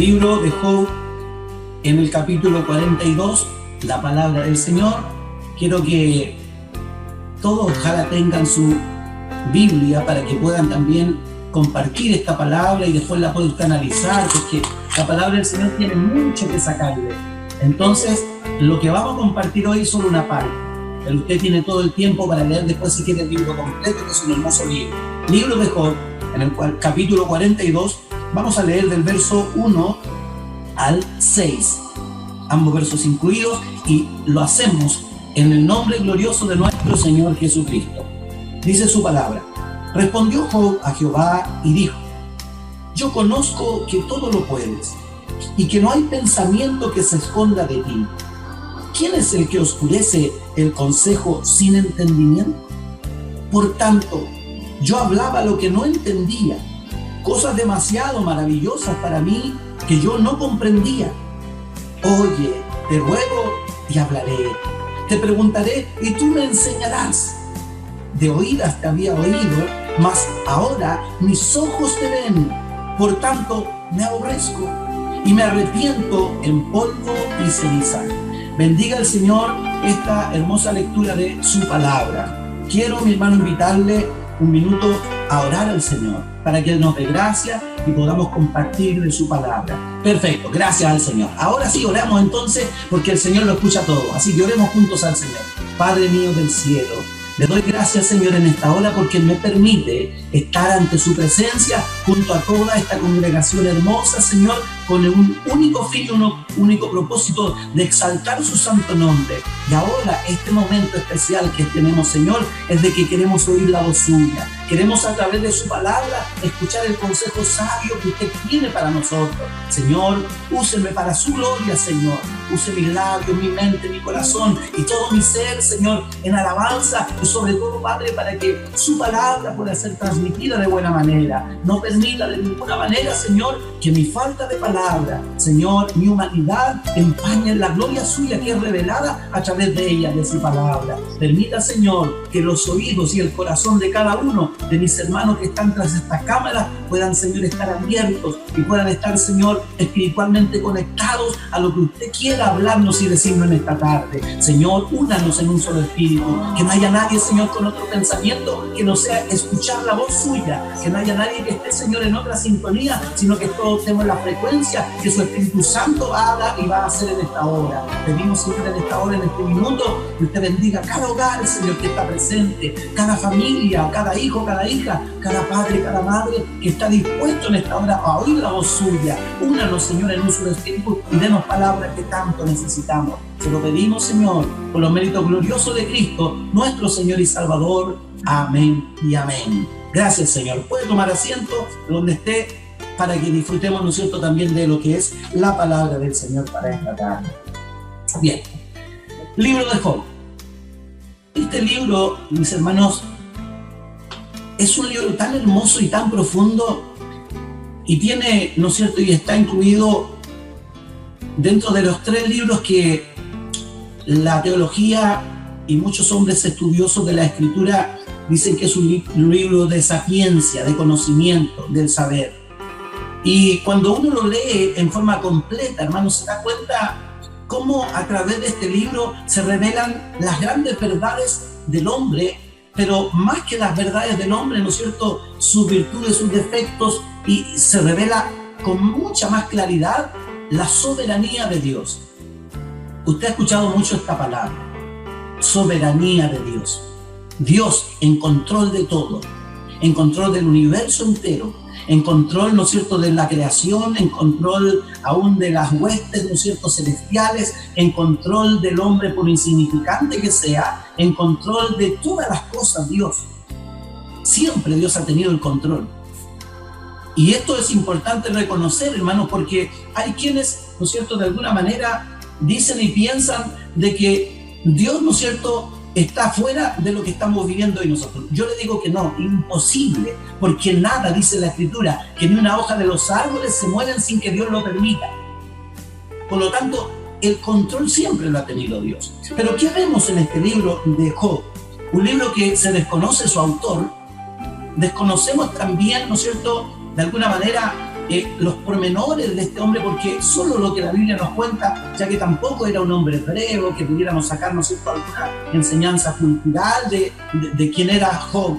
libro de Job, en el capítulo 42, la palabra del Señor. Quiero que todos ojalá tengan su Biblia para que puedan también compartir esta palabra y después la puedan canalizar, porque la palabra del Señor tiene mucho que sacarle. Entonces, lo que vamos a compartir hoy es solo una parte, pero usted tiene todo el tiempo para leer después si quiere el libro completo, que es un hermoso libro. Libro de Job, en el capítulo 42, vamos a leer del verso 1 al 6, ambos versos incluidos, y lo hacemos en el nombre glorioso de nuestro Señor Jesucristo. Dice su palabra: respondió Job a Jehová y dijo: yo conozco que todo lo puedes y que no hay pensamiento que se esconda de ti. ¿Quién es el que oscurece el consejo sin entendimiento? Por tanto, yo hablaba lo que no entendía, cosas demasiado maravillosas para mí que yo no comprendía. Oye, te ruego y hablaré, te preguntaré y tú me enseñarás. De oídas te había oído, mas ahora mis ojos te ven. Por tanto, me aborrezco y me arrepiento en polvo y ceniza. Bendiga el Señor esta hermosa lectura de su palabra. Quiero, mi hermano, invitarle un minuto a orar al Señor para que Él nos dé gracia y podamos compartir de su palabra. Perfecto, gracias al Señor. Ahora sí, oramos entonces, porque el Señor lo escucha todo. Así que oremos juntos al Señor. Padre mío del cielo, le doy gracias, Señor, en esta hora porque me permite estar ante su presencia junto a toda esta congregación hermosa, Señor, con un único fin, un único propósito de exaltar su santo nombre. Y ahora, este momento especial que tenemos, Señor, es de que queremos oír la voz suya. Queremos, a través de su palabra, escuchar el consejo sabio que usted tiene para nosotros. Señor, úseme para su gloria, Señor. Use mis labios, mi mente, mi corazón y todo mi ser, Señor, en alabanza y sobre todo, Padre, para que su palabra pueda ser transmitida de buena manera. No permita de ninguna manera, Señor, que mi falta de palabra, Señor, mi humanidad empañe la gloria suya que es revelada a través de ella, de su palabra. Permita, Señor, que los oídos y el corazón de cada uno de mis hermanos que están tras estas cámaras puedan, Señor, estar abiertos y puedan estar, Señor, espiritualmente conectados a lo que usted quiera hablarnos y decirnos en esta tarde. Señor, únanos en un solo espíritu, que no haya nadie, Señor, con otro pensamiento que no sea escuchar la voz suya, que no haya nadie que esté, Señor, en otra sintonía, sino que todos tenemos la frecuencia que su Espíritu Santo haga y va a hacer en esta hora. Pedimos, Señor, en esta hora, en este minuto, que usted bendiga cada hogar, Señor, que está presente, cada familia, cada hijo, cada hija, cada padre, cada madre que está dispuesto en esta hora a oír la voz suya. Únanos, Señor, en un solo espíritu y denos palabras que tanto necesitamos. Se lo pedimos, Señor, por los méritos gloriosos de Cristo, nuestro Señor y Salvador. Amén y amén. Gracias, Señor. Puede tomar asiento donde esté para que disfrutemos, ¿no es cierto?, también de lo que es la palabra del Señor para esta tarde. Bien, libro de Job. Este libro, mis hermanos, es un libro tan hermoso y tan profundo y tiene, ¿no es cierto?, y está incluido dentro de los 3 libros que la teología y muchos hombres estudiosos de la Escritura dicen que es un libro de sapiencia, de conocimiento, del saber. Y cuando uno lo lee en forma completa, hermanos, se da cuenta cómo a través de este libro se revelan las grandes verdades del hombre, pero más que las verdades del hombre, ¿no es cierto?, sus virtudes, sus defectos, y se revela con mucha más claridad la soberanía de Dios. Usted ha escuchado mucho esta palabra, soberanía de Dios. Dios en control de todo, en control del universo entero, en control, ¿no es cierto?, de la creación, en control aún de las huestes, ¿no es cierto?, celestiales, en control del hombre por insignificante que sea, en control de todas las cosas. Dios, siempre Dios ha tenido el control. Y esto es importante reconocer, hermanos, porque hay quienes, ¿no es cierto?, de alguna manera dicen y piensan de que Dios, ¿no es cierto?, está fuera de lo que estamos viviendo hoy nosotros. Yo le digo que no, imposible, porque nada, dice la Escritura, que ni una hoja de los árboles se mueven sin que Dios lo permita. Por lo tanto, el control siempre lo ha tenido Dios. Pero ¿qué vemos en este libro de Job? Un libro que se desconoce su autor, desconocemos también, ¿no es cierto?, de alguna manera los pormenores de este hombre, porque solo lo que la Biblia nos cuenta, ya que tampoco era un hombre hebreo, que pudiéramos sacarnos alguna enseñanza cultural de quién era Job.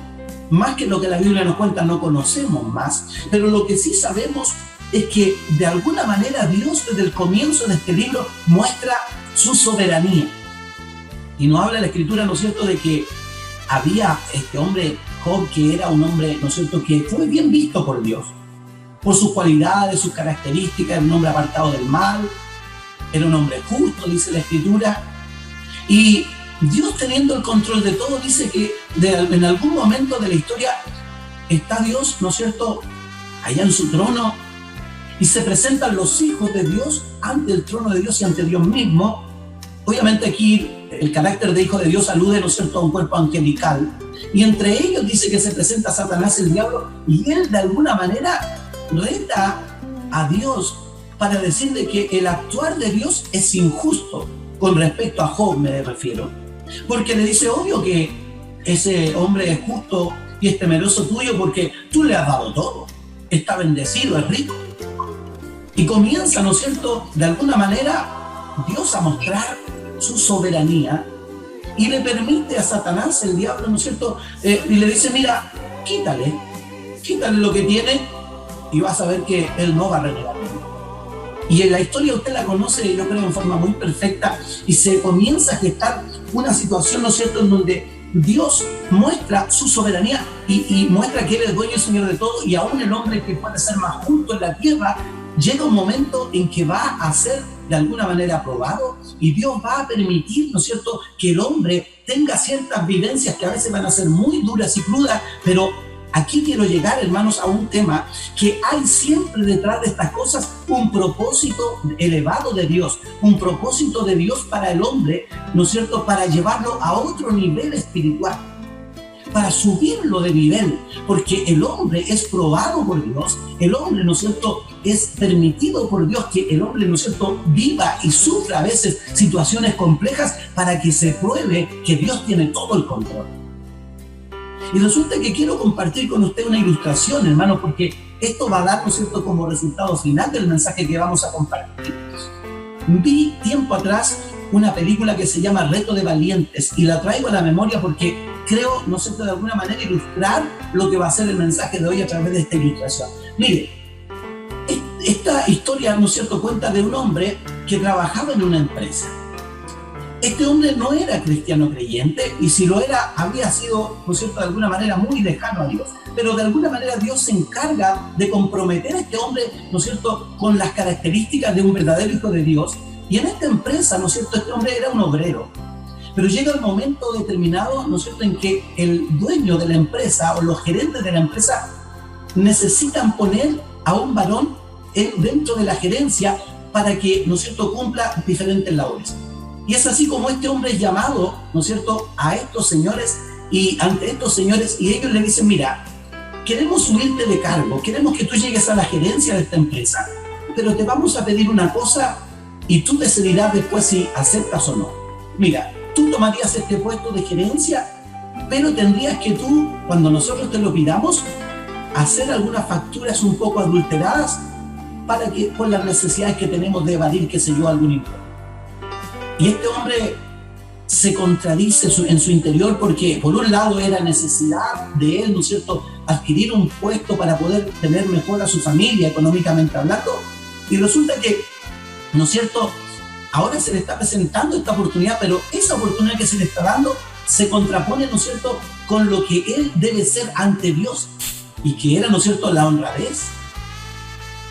Más que lo que la Biblia nos cuenta, no conocemos más, pero lo que sí sabemos es que de alguna manera Dios desde el comienzo de este libro muestra su soberanía. Y nos habla la Escritura, ¿no es cierto?, de que había este hombre Job, que era un hombre, ¿no es cierto?, que fue bien visto por Dios, por sus cualidades, sus características. Era un hombre apartado del mal, era un hombre justo, dice la Escritura. Y Dios, teniendo el control de todo, dice que en algún momento de la historia está Dios, ¿no es cierto?, allá en su trono, y se presentan los hijos de Dios ante el trono de Dios y ante Dios mismo. Obviamente aquí el carácter de hijo de Dios alude, ¿no es cierto?, a un cuerpo angelical. Y entre ellos dice que se presenta Satanás, el diablo, y él de alguna manera reta a Dios para decirle que el actuar de Dios es injusto. Con respecto a Job me refiero. Porque le dice, obvio que ese hombre es justo y es temeroso tuyo porque tú le has dado todo. Está bendecido, es rico. Y comienza, ¿no es cierto?, de alguna manera Dios a mostrar su soberanía y le permite a Satanás, el diablo, ¿no es cierto?, y le dice, mira, quítale lo que tiene y vas a ver que él no va a renegar. Y en la historia usted la conoce, yo creo, en forma muy perfecta, y se comienza a gestar una situación, ¿no es cierto?, en donde Dios muestra su soberanía y muestra que Él es dueño y Señor de todo, y aún el hombre que puede ser más justo en la tierra, llega un momento en que va a ser de alguna manera probado, y Dios va a permitir, ¿no es cierto?, que el hombre tenga ciertas vivencias que a veces van a ser muy duras y crudas, pero aquí quiero llegar, hermanos, a un tema que hay siempre detrás de estas cosas un propósito elevado de Dios, un propósito de Dios para el hombre, ¿no es cierto?, para llevarlo a otro nivel espiritual, para subirlo de nivel, porque el hombre es probado por Dios, el hombre, ¿no es cierto?, es permitido por Dios que el hombre, ¿no es cierto?, viva y sufra a veces situaciones complejas para que se pruebe que Dios tiene todo el control. Y resulta que quiero compartir con usted una ilustración, hermano, porque esto va a dar, ¿no es cierto?, como resultado final del mensaje que vamos a compartir. Vi tiempo atrás una película que se llama Reto de Valientes, y la traigo a la memoria porque creo, ¿no es cierto?, de alguna manera ilustrar lo que va a ser el mensaje de hoy a través de esta ilustración. Mire, esta historia, ¿no es cierto?, cuenta de un hombre que trabajaba en una empresa. Este hombre no era cristiano creyente, y si lo era, había sido, ¿no es cierto?, de alguna manera muy lejano a Dios. Pero de alguna manera Dios se encarga de comprometer a este hombre, ¿no es cierto?, con las características de un verdadero hijo de Dios. Y en esta empresa, ¿no es cierto?, este hombre era un obrero. Pero llega el momento determinado, ¿no es cierto?, en que el dueño de la empresa o los gerentes de la empresa necesitan poner a un varón dentro de la gerencia para que, ¿no es cierto?, cumpla diferentes labores. Y es así como este hombre es llamado, ¿no es cierto?, a estos señores, y ante estos señores, y ellos le dicen, mira, queremos subirte de cargo, queremos que tú llegues a la gerencia de esta empresa, pero te vamos a pedir una cosa y tú decidirás después si aceptas o no. Mira, tú tomarías este puesto de gerencia, pero tendrías que tú, cuando nosotros te lo pidamos, hacer algunas facturas un poco adulteradas para que, por las necesidades que tenemos de evadir, qué sé yo, algún impuesto. Y este hombre se contradice en su interior, porque por un lado era necesidad de él, ¿no es cierto?, adquirir un puesto para poder tener mejor a su familia económicamente hablando, y resulta que, ¿no es cierto?, ahora se le está presentando esta oportunidad, pero esa oportunidad que se le está dando se contrapone, ¿no es cierto?, con lo que él debe ser ante Dios, y que era, ¿no es cierto?, la honradez.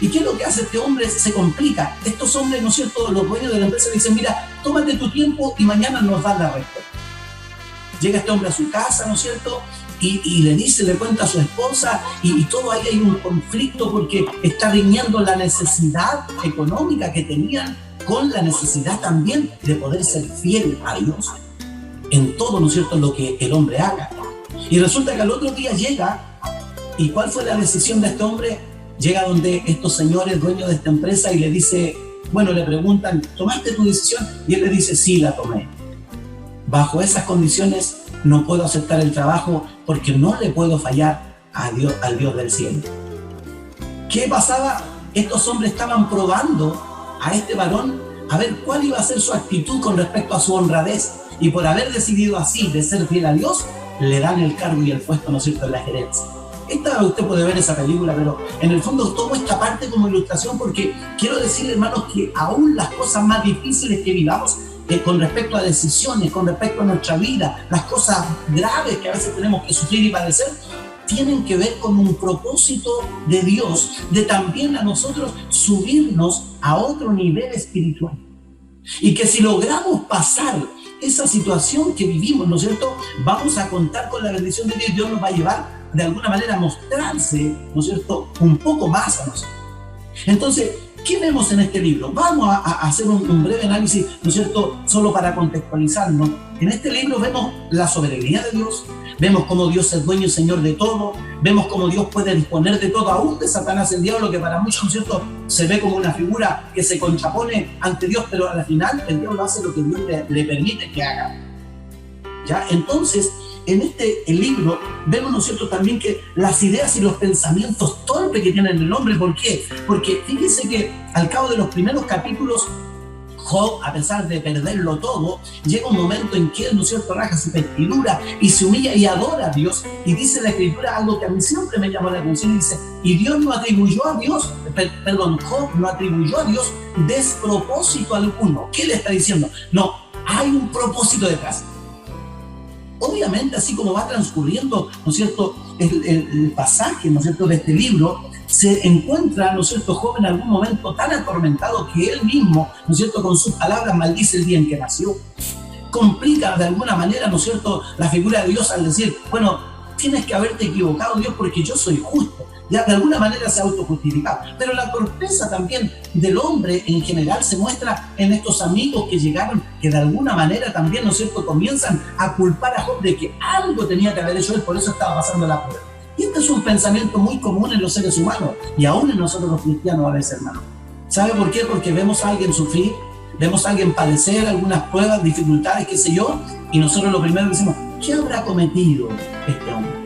¿Y qué es lo que hace este hombre? Se complica. Estos hombres, ¿no es cierto?, los dueños de la empresa dicen, mira, tómate tu tiempo y mañana nos das la respuesta. Llega este hombre a su casa, ¿no es cierto?, y le dice, le cuenta a su esposa, y todo ahí hay un conflicto porque está riñendo la necesidad económica que tenían con la necesidad también de poder ser fiel a Dios en todo, ¿no es cierto?, lo que el hombre haga. Y resulta que al otro día llega, ¿y cuál fue la decisión de este hombre? Llega donde estos señores dueños de esta empresa y le dice, bueno, le preguntan, ¿tomaste tu decisión? Y él le dice, sí, la tomé. Bajo esas condiciones no puedo aceptar el trabajo porque no le puedo fallar a Dios, al Dios del cielo. ¿Qué pasaba? Estos hombres estaban probando a este varón a ver cuál iba a ser su actitud con respecto a su honradez. Y por haber decidido así de ser fiel a Dios, le dan el cargo y el puesto, ¿no es cierto?, en la gerencia. Usted puede ver esa película, pero en el fondo tomo esta parte como ilustración porque quiero decir, hermanos, que aún las cosas más difíciles que vivamos con respecto a decisiones, con respecto a nuestra vida, las cosas graves que a veces tenemos que sufrir y padecer, tienen que ver con un propósito de Dios, de también a nosotros subirnos a otro nivel espiritual. Y que si logramos pasar esa situación que vivimos, ¿no es cierto?, vamos a contar con la bendición de Dios. Dios nos va a llevar de alguna manera a mostrarse, ¿no es cierto?, un poco más a nosotros. Entonces, ¿qué vemos en este libro? Vamos a hacer un breve análisis, ¿no es cierto?, solo para contextualizarnos. En este libro vemos la soberanía de Dios, vemos cómo Dios es dueño y Señor de todo, vemos cómo Dios puede disponer de todo, aún de Satanás, el diablo, que para muchos, ¿no es cierto?, se ve como una figura que se contrapone ante Dios, pero al final el diablo hace lo que Dios le permite que haga. ¿Ya? Entonces, en el libro vemos, ¿no es cierto?, también que las ideas y los pensamientos torpes que tiene el hombre. ¿Por qué? Porque fíjense que al cabo de los primeros capítulos, Job, a pesar de perderlo todo, llega un momento en que él, ¿no es cierto?, raja su vestidura y se humilla y adora a Dios. Y dice la Escritura algo que a mí siempre me llamó la atención, y dice, y Dios no atribuyó a Dios, Job no atribuyó a Dios despropósito alguno. ¿Qué le está diciendo? No, hay un propósito detrás. Obviamente, así como va transcurriendo, ¿no es cierto?, el pasaje, ¿no es cierto?, de este libro, se encuentra, ¿no es cierto?, Job en algún momento tan atormentado que él mismo, ¿no es cierto?, con sus palabras maldice el día en que nació. Complica de alguna manera, ¿no es cierto?, la figura de Dios al decir, bueno, tienes que haberte equivocado, Dios, porque yo soy justo. Ya de alguna manera se autojustifica. Pero la torpeza también del hombre en general se muestra en estos amigos que llegaron, que de alguna manera también, ¿no es cierto?, comienzan a culpar a Job de que algo tenía que haber hecho él, por eso estaba pasando la prueba. Y este es un pensamiento muy común en los seres humanos y aún en nosotros los cristianos a veces, hermano. ¿Sabe por qué? Porque vemos a alguien sufrir, vemos a alguien padecer algunas pruebas, dificultades, qué sé yo, y nosotros lo primero decimos, ¿qué habrá cometido este hombre?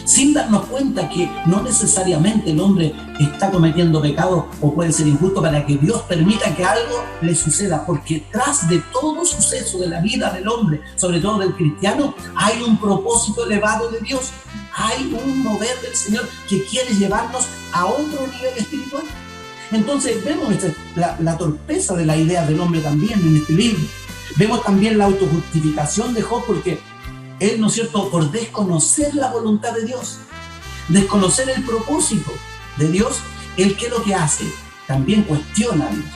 Sin darnos cuenta que no necesariamente el hombre está cometiendo pecado o puede ser injusto para que Dios permita que algo le suceda, porque tras de todo suceso de la vida del hombre, sobre todo del cristiano, hay un propósito elevado de Dios, hay un mover del Señor que quiere llevarnos a otro nivel espiritual. Entonces vemos la torpeza de la idea del hombre también en este libro. Vemos también la autojustificación de Job, porque él, ¿no es cierto?, por desconocer la voluntad de Dios, desconocer el propósito de Dios, él, ¿qué es lo que hace? También cuestiona a Dios.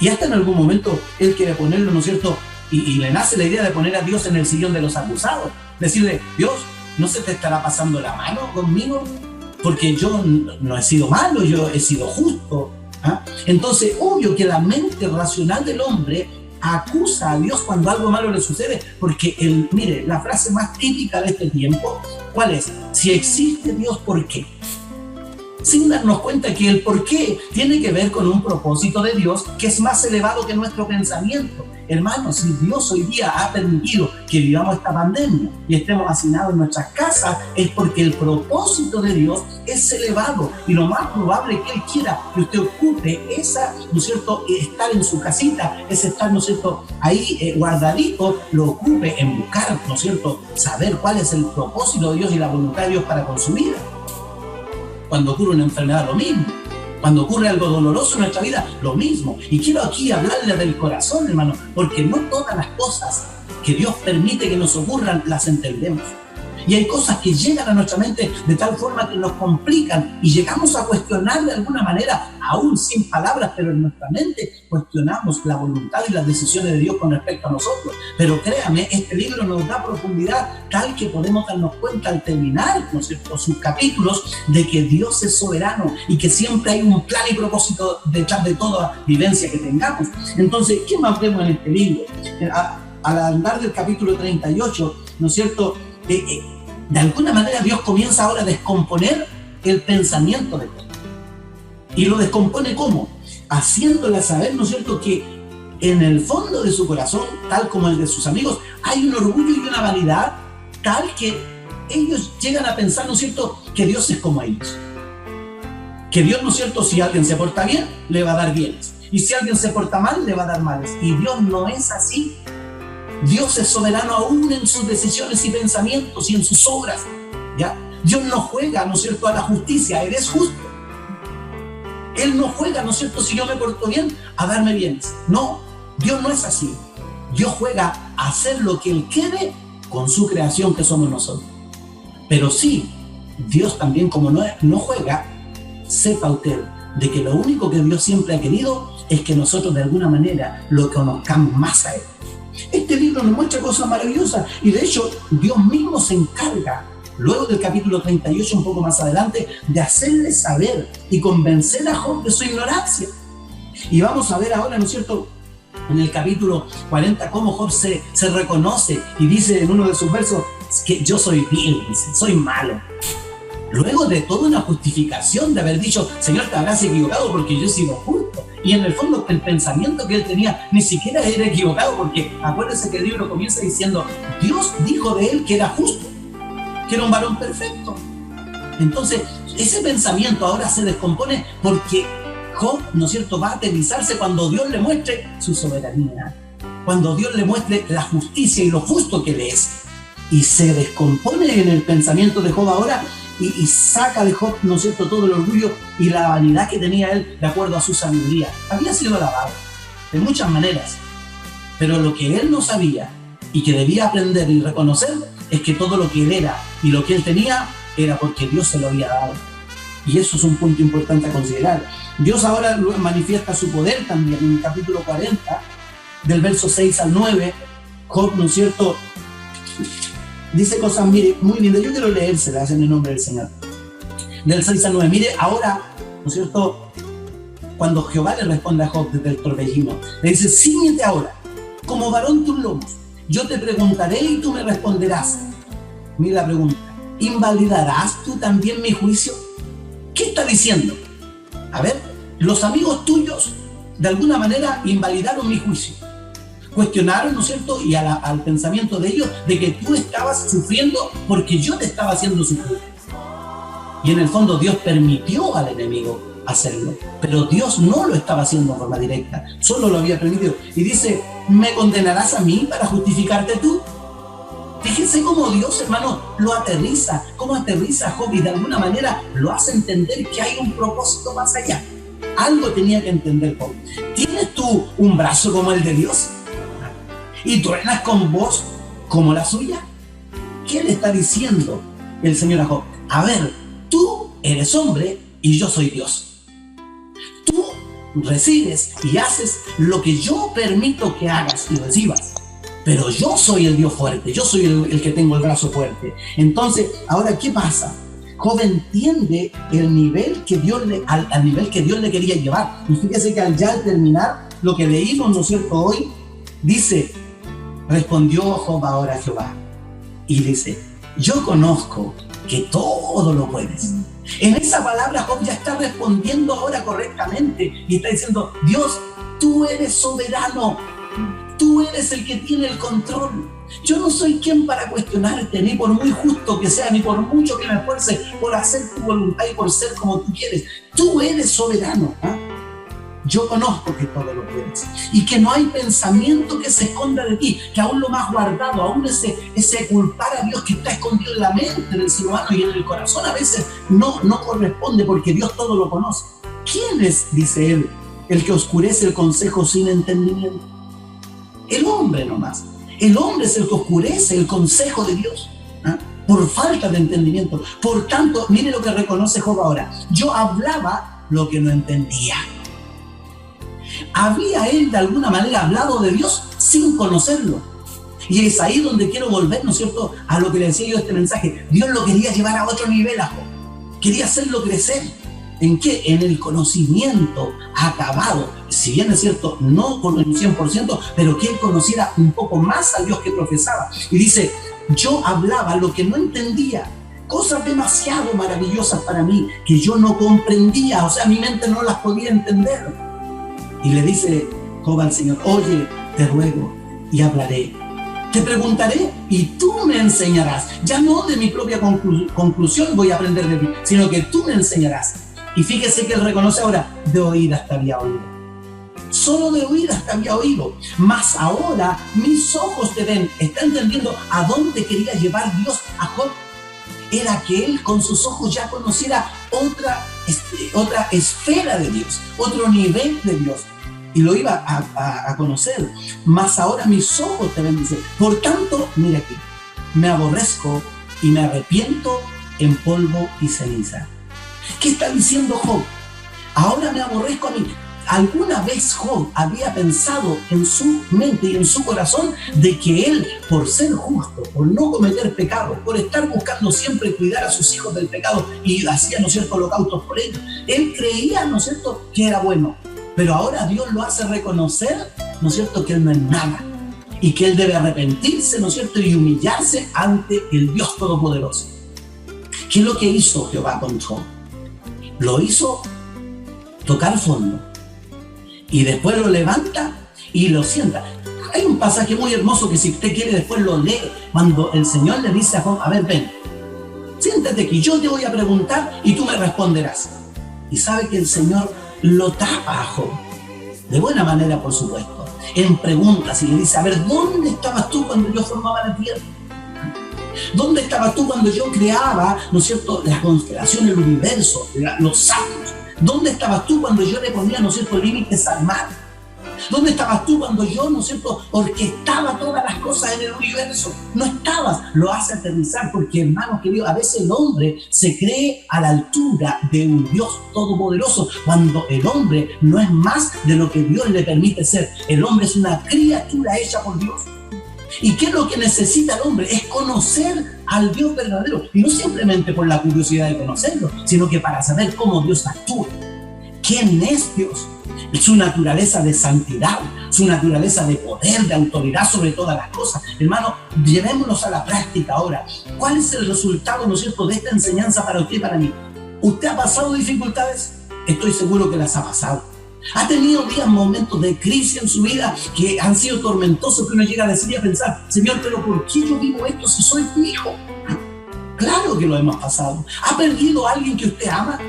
Y hasta en algún momento él quiere ponerlo, ¿no es cierto?, y le nace la idea de poner a Dios en el sillón de los acusados. Decirle, Dios, ¿no se te estará pasando la mano conmigo? Porque yo no he sido malo, yo he sido justo. ¿Ah? Entonces, obvio que la mente racional del hombre acusa a Dios cuando algo malo le sucede, porque mire, la frase más típica de este tiempo, ¿cuál es? Si existe Dios, ¿por qué? Sin darnos cuenta que el por qué tiene que ver con un propósito de Dios que es más elevado que nuestro pensamiento. Hermanos, si Dios hoy día ha permitido que vivamos esta pandemia y estemos hacinados en nuestras casas, es porque el propósito de Dios es elevado, y lo más probable que Él quiera que usted ocupe esa, ¿no es cierto?, estar en su casita, ese estar, ¿no es cierto?, ahí guardadito, lo ocupe en buscar, ¿no es cierto?, saber cuál es el propósito de Dios y la voluntad de Dios para con su vida. Cuando ocurre una enfermedad, lo mismo. Cuando ocurre algo doloroso en nuestra vida, lo mismo. Y quiero aquí hablarle del corazón, hermano, porque no todas las cosas que Dios permite que nos ocurran las entendemos. Y hay cosas que llegan a nuestra mente de tal forma que nos complican y llegamos a cuestionar de alguna manera, aún sin palabras, pero en nuestra mente cuestionamos la voluntad y las decisiones de Dios con respecto a nosotros. Pero créame, este libro nos da profundidad tal que podemos darnos cuenta al terminar, ¿no es cierto?, sus capítulos, de que Dios es soberano y que siempre hay un plan y propósito detrás de toda vivencia que tengamos. Entonces, ¿qué más vemos en este libro? Al andar del capítulo 38, ¿no es cierto?, de alguna manera Dios comienza ahora a descomponer el pensamiento de Dios. ¿Y lo descompone cómo? Haciéndole saber, ¿no es cierto?, que en el fondo de su corazón, tal como el de sus amigos, hay un orgullo y una vanidad tal que ellos llegan a pensar, ¿no es cierto?, que Dios es como ellos. Que Dios, ¿no es cierto?, si alguien se porta bien, le va a dar bienes. Y si alguien se porta mal, le va a dar males. Y Dios no es así. Dios es soberano aún en sus decisiones y pensamientos y en sus obras, ¿ya? Dios no juega, ¿no es cierto?, a la justicia. Él es justo. Él no juega, ¿no es cierto?, si yo me porto bien, a darme bienes. No, Dios no es así. Dios juega a hacer lo que Él quiere con su creación, que somos nosotros. Pero sí, Dios también, como no juega, sepa usted de que lo único que Dios siempre ha querido es que nosotros de alguna manera lo conozcamos más a Él. Este libro nos muestra cosas maravillosas y de hecho Dios mismo se encarga, luego del capítulo 38, un poco más adelante, de hacerle saber y convencer a Job de su ignorancia. Y vamos a ver ahora, ¿no es cierto?, en el capítulo 40, cómo Job se reconoce y dice en uno de sus versos que yo soy vil, dice, soy malo. Luego de toda una justificación de haber dicho, Señor, te habrás equivocado porque yo he sido justo. Y en el fondo el pensamiento que él tenía ni siquiera era equivocado, porque acuérdense que el libro comienza diciendo, Dios dijo de él que era justo, que era un varón perfecto. Entonces, ese pensamiento ahora se descompone porque Job, ¿no es cierto?, va a aterrizarse cuando Dios le muestre su soberanía, cuando Dios le muestre la justicia y lo justo que él es. Y se descompone en el pensamiento de Job ahora y saca de Job, ¿no es cierto?, todo el orgullo y la vanidad que tenía él de acuerdo a su sabiduría. Había sido alabado de muchas maneras, pero lo que él no sabía y que debía aprender y reconocer es que todo lo que él era y lo que él tenía era porque Dios se lo había dado. Y eso es un punto importante a considerar. Dios ahora manifiesta su poder también en el capítulo 40, del verso 6 al 9. Job, ¿no es cierto?, dice cosas, mire, muy lindas. Yo quiero leérselas en el nombre del Señor. Del 6 al 9. Mire, ahora, ¿no es cierto?, cuando Jehová le responde a Job desde el torbellino, le dice, cíñete ahora, como varón tus lomos. Yo te preguntaré y tú me responderás. Mira la pregunta. ¿Invalidarás tú también mi juicio? ¿Qué está diciendo? A ver, los amigos tuyos de alguna manera invalidaron mi juicio. Cuestionaron, ¿no es cierto?, y al pensamiento de ellos de que tú estabas sufriendo porque yo te estaba haciendo sufrir. Y en el fondo Dios permitió al enemigo hacerlo, pero Dios no lo estaba haciendo de forma directa, solo lo había permitido. Y dice, ¿me condenarás a mí para justificarte tú? Fíjense cómo Dios, hermano, lo aterriza, cómo aterriza a Job y de alguna manera lo hace entender que hay un propósito más allá. Algo tenía que entender Job. ¿Tienes tú un brazo como el de Dios? ¿Y truenas con voz como la suya? ¿Qué le está diciendo el Señor a Job? A ver, tú eres hombre y yo soy Dios. Tú recibes y haces lo que yo permito que hagas y recibas. Pero yo soy el Dios fuerte, yo soy el que tengo el brazo fuerte. Entonces, ahora, ¿qué pasa? Job entiende el nivel que Dios al nivel que Dios le quería llevar. Y fíjese que al terminar lo que leímos, ¿no es cierto?, hoy, dice, respondió Job ahora a Jehová y dice, yo conozco que todo lo puedes. En esa palabra Job ya está respondiendo ahora correctamente y está diciendo, Dios, tú eres soberano, tú eres el que tiene el control. Yo no soy quien para cuestionarte, ni por muy justo que sea, ni por mucho que me esfuerce por hacer tu voluntad y por ser como tú quieres. Tú eres soberano, ¿eh? Yo conozco que todo lo puedes y que no hay pensamiento que se esconda de ti, que aún lo más guardado, aún ese culpar a Dios que está escondido en la mente del ser humano y en el corazón a veces no corresponde, porque Dios todo lo conoce. ¿Quién es, dice él, el que oscurece el consejo sin entendimiento? El hombre nomás. El hombre es el que oscurece el consejo de Dios, ¿eh?, por falta de entendimiento. Por tanto, mire lo que reconoce Job ahora. Yo hablaba lo que no entendía. Había él de alguna manera hablado de Dios sin conocerlo. Y es ahí donde quiero volver, ¿no es cierto?, a lo que le decía yo este mensaje. Dios lo quería llevar a otro nivel a Job. Quería hacerlo crecer. ¿En qué? En el conocimiento acabado. Si bien es cierto, no por el 100%, pero que él conociera un poco más al Dios que profesaba. Y dice, yo hablaba lo que no entendía. Cosas demasiado maravillosas para mí que yo no comprendía. O sea, mi mente no las podía entender. Y le dice Job al Señor, oye, te ruego y hablaré. Te preguntaré y tú me enseñarás. Ya no de mi propia conclusión voy a aprender de ti, sino que tú me enseñarás. Y fíjese que él reconoce ahora, de oídas te había oído. Solo de oídas te había oído, mas ahora mis ojos te ven. ¿Está entendiendo a dónde quería llevar Dios a Job? Era que él con sus ojos ya conociera otra esfera de Dios, otro nivel de Dios. Y lo iba a conocer. Mas ahora mis ojos te ven, dice. Por tanto, mira aquí, me aborrezco y me arrepiento en polvo y ceniza. ¿Qué está diciendo Job? Ahora me aborrezco a mí. ¿Alguna vez Job había pensado en su mente y en su corazón de que él, por ser justo, por no cometer pecado, por estar buscando siempre cuidar a sus hijos del pecado y hacía, ¿no es cierto?, holocaustos por ellos, él creía, ¿no es cierto?, que era bueno? Pero ahora Dios lo hace reconocer, ¿no es cierto?, que él no es nada y que él debe arrepentirse, ¿no es cierto?, y humillarse ante el Dios Todopoderoso. ¿Qué es lo que hizo Jehová con Job? Lo hizo tocar fondo. Y después lo levanta y lo sienta. Hay un pasaje muy hermoso que si usted quiere después lo lee, cuando el Señor le dice a Job, a ver, ven, siéntate aquí, yo te voy a preguntar y tú me responderás. Y sabe que el Señor lo tapa a Job, de buena manera por supuesto, en preguntas y le dice, a ver, ¿dónde estabas tú cuando yo formaba la tierra? ¿Dónde estabas tú cuando yo creaba, ¿no es cierto?, la constelación, el universo, los astros? ¿Dónde estabas tú cuando yo le ponía, ¿no es cierto?, límites al mar? ¿Dónde estabas tú cuando yo, ¿no es cierto?, orquestaba todas las cosas en el universo? No estabas. Lo hace aterrizar porque, hermanos queridos, a veces el hombre se cree a la altura de un Dios todopoderoso cuando el hombre no es más de lo que Dios le permite ser. El hombre es una criatura hecha por Dios. ¿Y qué es lo que necesita el hombre? Es conocer al Dios verdadero. Y no simplemente por la curiosidad de conocerlo, sino que para saber cómo Dios actúa. ¿Quién es Dios? Su naturaleza de santidad, su naturaleza de poder, de autoridad sobre todas las cosas. Hermano, llevémonos a la práctica ahora. ¿Cuál es el resultado, ¿no es cierto?, de esta enseñanza para usted y para mí? ¿Usted ha pasado dificultades? Estoy seguro que las ha pasado. ¿Ha tenido días, momentos de crisis en su vida que han sido tormentosos, que uno llega a decir y a pensar, Señor, pero ¿por qué yo vivo esto si soy tu hijo? Claro que lo hemos pasado. ¿Ha perdido a alguien que usted ama?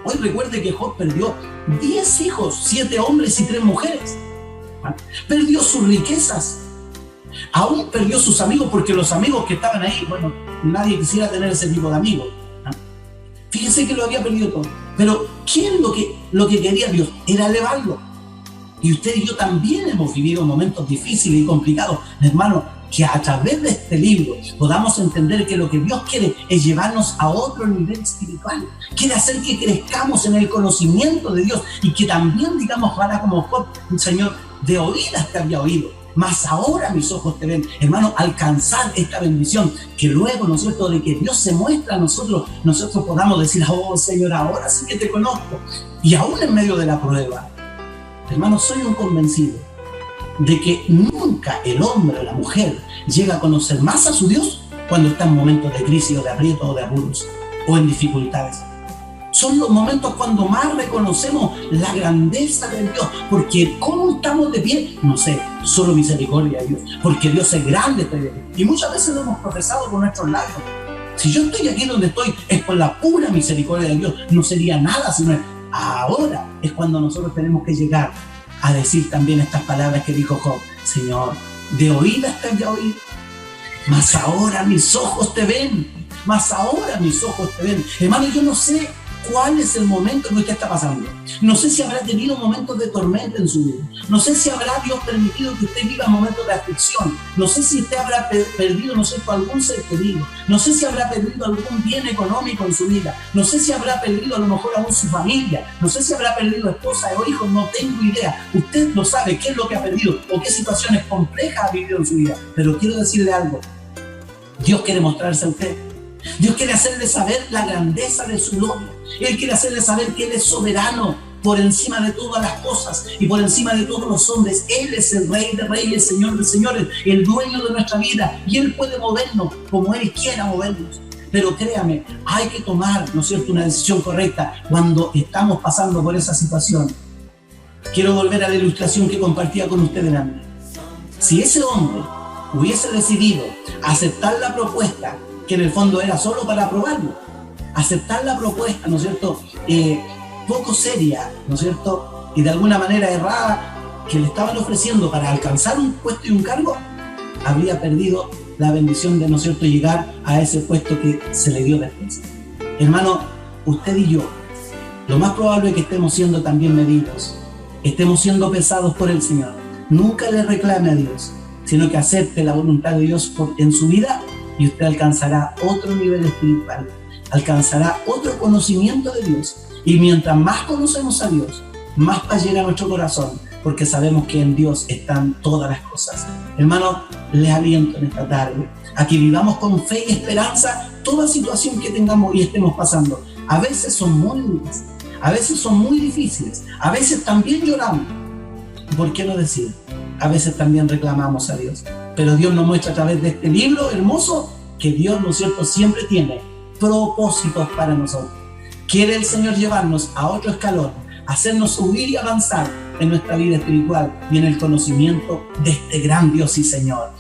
Hoy recuerde que Job perdió 10 hijos, 7 hombres y 3 mujeres. Perdió sus riquezas. Aún perdió sus amigos, porque los amigos que estaban ahí, bueno, nadie quisiera tener ese tipo de amigos. Fíjese que lo había perdido todo. Pero ¿qué es lo que quería Dios? Era elevarlo. Y usted y yo también hemos vivido momentos difíciles y complicados. Hermano, que a través de este libro podamos entender que lo que Dios quiere es llevarnos a otro nivel espiritual. Quiere hacer que crezcamos en el conocimiento de Dios y que también digamos, para como Job, Señor, de oídas te había oído, mas ahora mis ojos te ven. Hermano, alcanzar esta bendición, que luego, ¿no es cierto?, de que Dios se muestra a nosotros podamos decir, oh Señor, ahora sí que te conozco. Y aún en medio de la prueba, hermano, soy un convencido de que nunca el hombre o la mujer llega a conocer más a su Dios cuando está en momentos de crisis o de aprieto o de apuros o en dificultades. Son los momentos cuando más reconocemos la grandeza de Dios, porque ¿cómo estamos de pie? No sé, solo misericordia de Dios, porque Dios es grande. Y muchas veces lo hemos profesado con nuestros labios. Si yo estoy aquí donde estoy es por la pura misericordia de Dios, no sería nada si no es. Ahora es cuando nosotros tenemos que llegar a decir también estas palabras que dijo Job, Señor, de oídas te había oído, mas ahora mis ojos te ven, mas ahora mis ojos te ven. Hermano, yo no sé cuál es el momento que usted está pasando. No sé si habrá tenido momentos de tormenta en su vida. No sé si habrá Dios permitido que usted viva momentos de aflicción. No sé si usted habrá perdido, no sé, algún ser querido. No sé si habrá perdido algún bien económico en su vida. No sé si habrá perdido a lo mejor aún su familia. No sé si habrá perdido esposa o hijos. No tengo idea. Usted lo sabe, qué es lo que ha perdido o qué situaciones complejas ha vivido en su vida. Pero quiero decirle algo. Dios quiere mostrarse a usted. Dios quiere hacerle saber la grandeza de su gloria. Él quiere hacerle saber que Él es soberano por encima de todas las cosas y por encima de todos los hombres. Él es el Rey de Reyes, Señor de Señores, el dueño de nuestra vida, y Él puede movernos como Él quiera movernos. Pero créame, hay que tomar, ¿no es cierto?, una decisión correcta cuando estamos pasando por esa situación. Quiero volver a la ilustración que compartía con ustedes antes. Si ese hombre hubiese decidido aceptar la propuesta, que en el fondo era solo para probarlo, aceptar la propuesta, ¿no es cierto?, poco seria, ¿no es cierto?, y de alguna manera errada que le estaban ofreciendo para alcanzar un puesto y un cargo, habría perdido la bendición de, ¿no es cierto?, llegar a ese puesto que se le dio después. Hermano, usted y yo, lo más probable es que estemos siendo también medidos, estemos siendo pesados por el Señor. Nunca le reclame a Dios, sino que acepte la voluntad de Dios en su vida, y usted alcanzará otro nivel espiritual, alcanzará otro conocimiento de Dios. Y mientras más conocemos a Dios, más paz llega a nuestro corazón, porque sabemos que en Dios están todas las cosas. Hermano, les aliento en esta tarde a que vivamos con fe y esperanza toda situación que tengamos y estemos pasando. A veces son muy duras, a veces son muy difíciles, a veces también lloramos. ¿Por qué no decir? A veces también reclamamos a Dios. Pero Dios nos muestra a través de este libro hermoso que Dios, ¿no es cierto?, siempre tiene propósitos para nosotros. Quiere el Señor llevarnos a otro escalón, hacernos subir y avanzar en nuestra vida espiritual y en el conocimiento de este gran Dios y Señor.